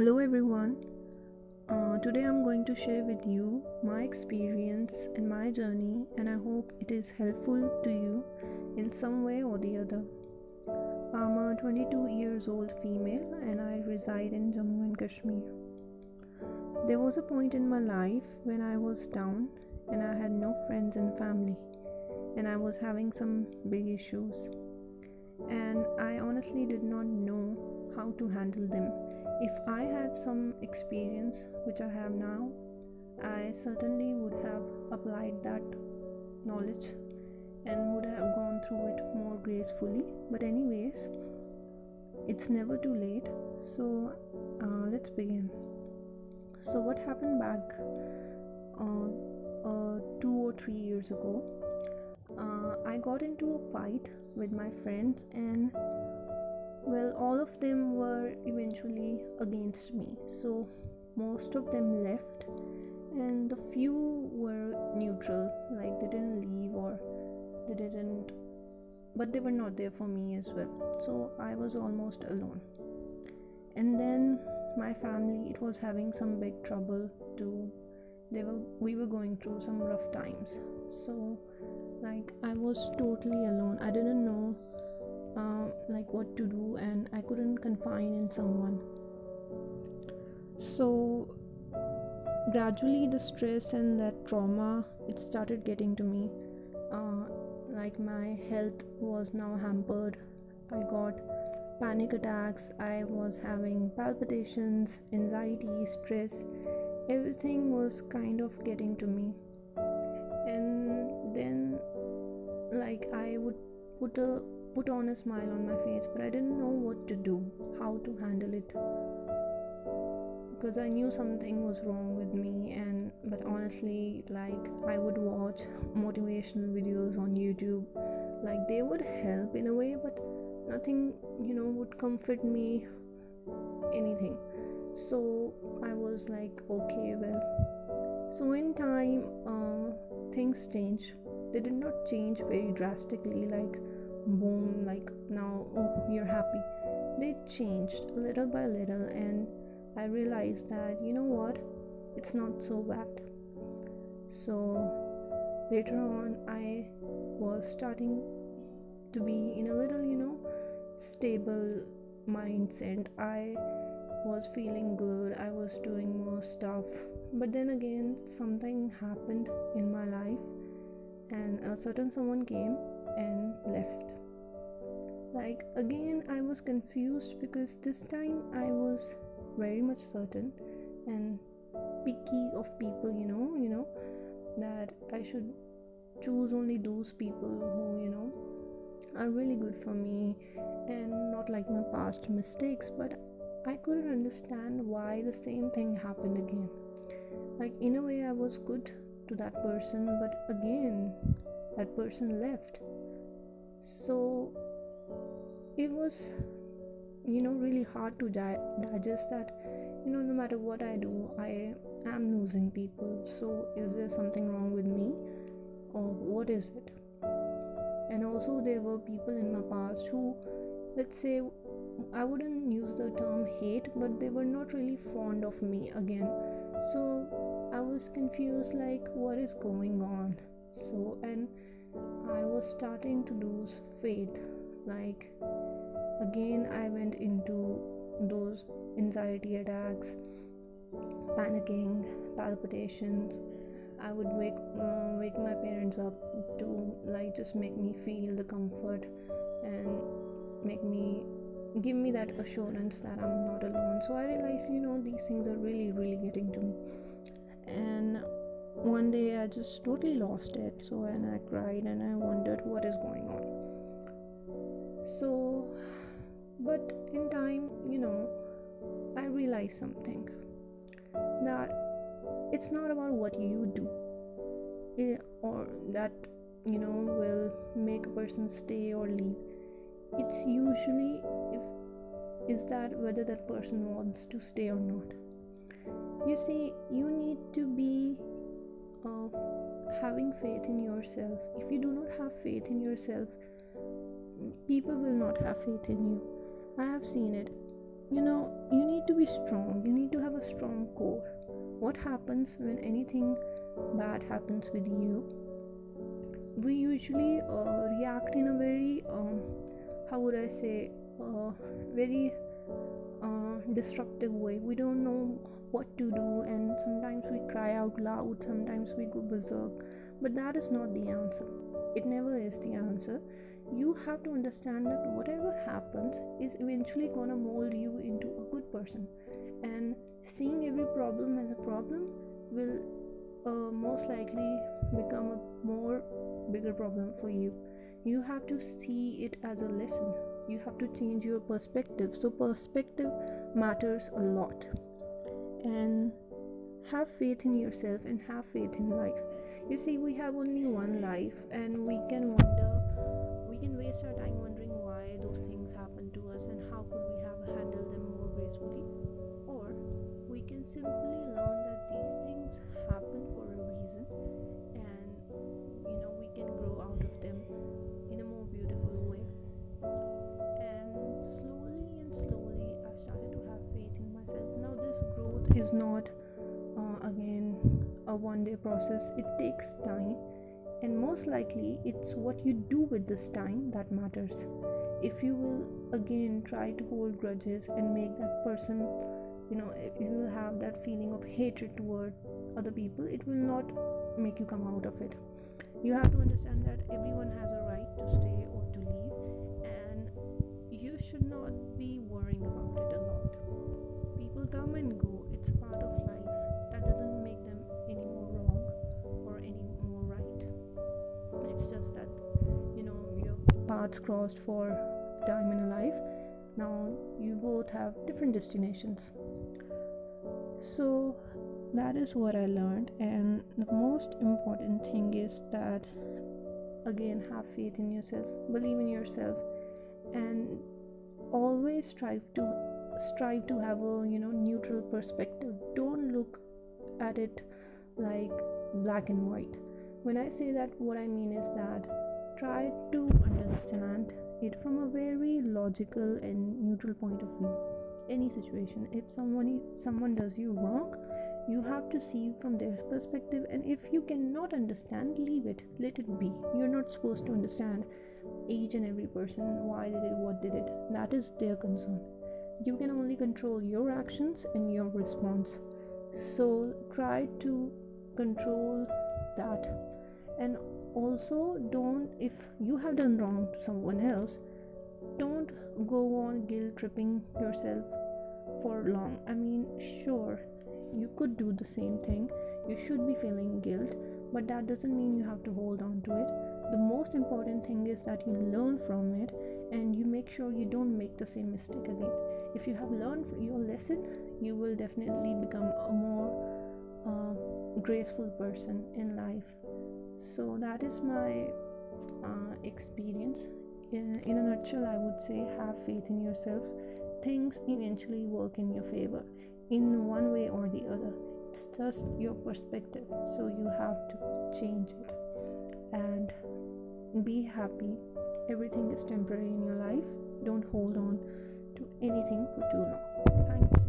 Hello everyone. Today I'm going to share with you my experience and my journey, and I hope it is helpful to you in some way or the other. I'm a 22 years old female and I reside in Jammu and Kashmir. There was a point in my life when I was down and I had no friends and family, and I was having some big issues, and I honestly did not know how to handle them. If I had some experience, which I have now, I certainly would have applied that knowledge and would have gone through it more gracefully. But, anyways, it's never too late. So, let's begin. So, what happened back 2 or 3 years ago? I got into a fight with my friends, and well, all of them were eventually against me. So most of them left, and the few were neutral, like they didn't leave or they didn't, but they were not there for me as well. So I was almost alone. And then my family, it was having some big trouble too. We were going through some rough times. So like I was totally alone. I didn't know like what to do, and I couldn't confine in someone. So gradually the stress and that trauma, it started getting to me. uh, like my health was now hampered. I got panic attacks, I was having palpitations, anxiety, stress. Everything was kind of getting to me. And then like I would put on a smile on my face, but I didn't know what to do, how to handle it, because I knew something was wrong with me. And but honestly, like I would watch motivational videos on YouTube, like they would help in a way, but nothing, would comfort me, anything. So I was like, okay, well. So in time, things changed. They did not change very drastically, like boom, like now, oh, you're happy. They changed little by little, and I realized that, you know what, it's not so bad. So later on, I was starting to be in a little, stable mindset. I was feeling good, I was doing more stuff. But then again, something happened in my life, and a certain someone came and left. Like again, I was confused because this time I was very much certain and picky of people, that I should choose only those people who, are really good for me and not like my past mistakes. But I couldn't understand why the same thing happened again. Like in a way, I was good to that person, but again, that person left. So it was, really hard to digest that, no matter what I do, I am losing people. So is there something wrong with me, or what is it? And also, there were people in my past who, let's say, I wouldn't use the term hate, but they were not really fond of me again. So I was confused, like what is going on. So, and I was starting to lose faith. Like again, I went into those anxiety attacks, panicking, palpitations. I would wake my parents up to like just make me feel the comfort and give me that assurance that I'm not alone. So I realized, these things are really, really getting to me. And one day I just totally lost it. So, and I cried and I wondered what is going on. So, but in time, I realized something, that it's not about what you do, or that, will make a person stay or leave. It's usually if is that whether that person wants to stay or not. You see, you need to be of having faith in yourself. If you do not have faith in yourself, people will not have faith in you. I have seen it. you need to be strong. You need to have a strong core. What happens when anything bad happens with you? We usually react in a very, how would I say, very disruptive way. We don't know what to do, and sometimes we cry out loud, sometimes we go berserk. But that is not the answer. It never is the answer. You have to understand that whatever happens is eventually gonna mold you into a good person, and seeing every problem as a problem will most likely become a more bigger problem for you. You have to see it as a lesson. You have to change your perspective. So perspective matters a lot. And have faith in yourself and have faith in life. You see, we have only one life, and we can waste our time wondering why those things happen to us and how could we have handled them more gracefully. Or we can simply learn that these things happen for a reason, and we can grow out of them in a more beautiful way. And slowly I started to have faith in myself. Now this growth is not again a one day process. It takes time, and most likely it's what you do with this time that matters. If you will again try to hold grudges and make that person, if you will have that feeling of hatred toward other people, it will not make you come out of it. You have to understand that everyone has a right to stay or to leave, and you should not be worrying about it a lot. People come and go, it's a part of life. That doesn't make them any more wrong or any more right. It's just that your paths crossed for a time in a life. Now you both have different destinations. So that is what I learned, and the most important thing is that again, have faith in yourself, believe in yourself, and always strive to have a neutral perspective. Don't look at it like black and white. When I say that, what I mean is that try to understand it from a very logical and neutral point of view. Any situation, if someone does you wrong, you have to see from their perspective, and if you cannot understand, leave it, let it be. You're not supposed to understand each and every person, why they did what they did. That is their concern. You can only control your actions and your response. So try to control that. And also, if you have done wrong to someone else, don't go on guilt tripping yourself for long. I mean, sure, you could do the same thing, you should be feeling guilt, but that doesn't mean you have to hold on to it. The most important thing is that you learn from it, and you make sure you don't make the same mistake again. If you have learned your lesson, you will definitely become a more graceful person in life. So that is my experience. In a nutshell, I would say have faith in yourself. Things eventually work in your favor in one way or the other. It's just your perspective, so you have to change it and be happy. Everything is temporary in your life. Don't hold on to anything for too long. Thank you.